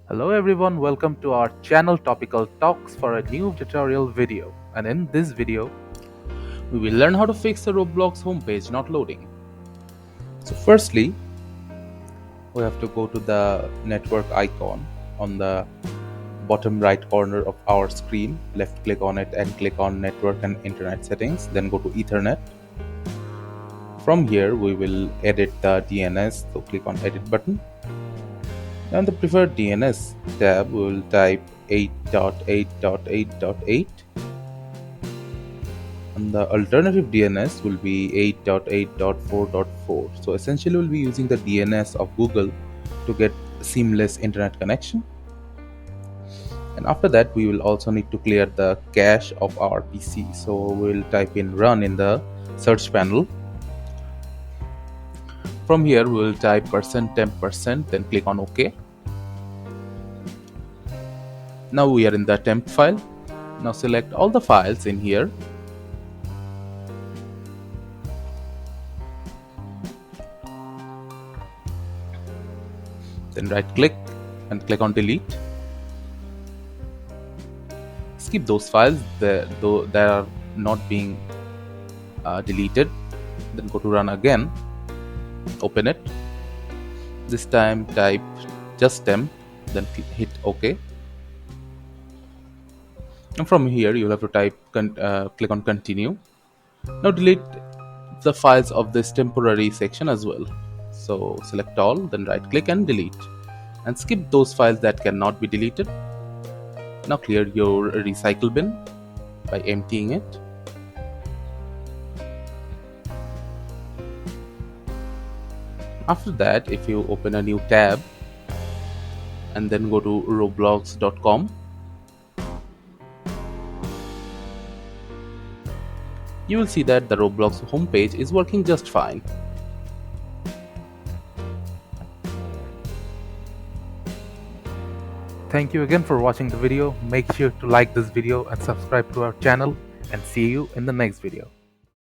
Hello everyone, welcome to our channel Topical Talks for a new tutorial video. And in this video, we will learn how to fix the Roblox homepage not loading. So firstly, we have to go to the network icon on the bottom right corner of our screen. Left click on it and click on network and internet settings, then go to Ethernet. From here, we will edit the DNS, so click on edit button. On the preferred DNS tab, we will type 8.8.8.8 and the alternative DNS will be 8.8.4.4. So essentially we'll be using the DNS of Google to get seamless internet connection. And after that, we will also need to clear the cache of our PC. So we'll type in run in the search panel. From here, we will type %temp%, then click on OK. Now we are in the temp file. Now select all the files in here. Then right click and click on delete. Skip those files that are not being deleted. Then go to run again. Open it. This time type just temp, then hit OK. And from here you'll have to type click on continue. Now delete the files of this temporary section as well. So select all, then right click and delete, and skip those files that cannot be deleted. Now clear your recycle bin by emptying it. After that, if you open a new tab and then go to roblox.com, you will see that the Roblox homepage is working just fine. Thank you again for watching the video. Make sure to like this video and subscribe to our channel, and see you in the next video.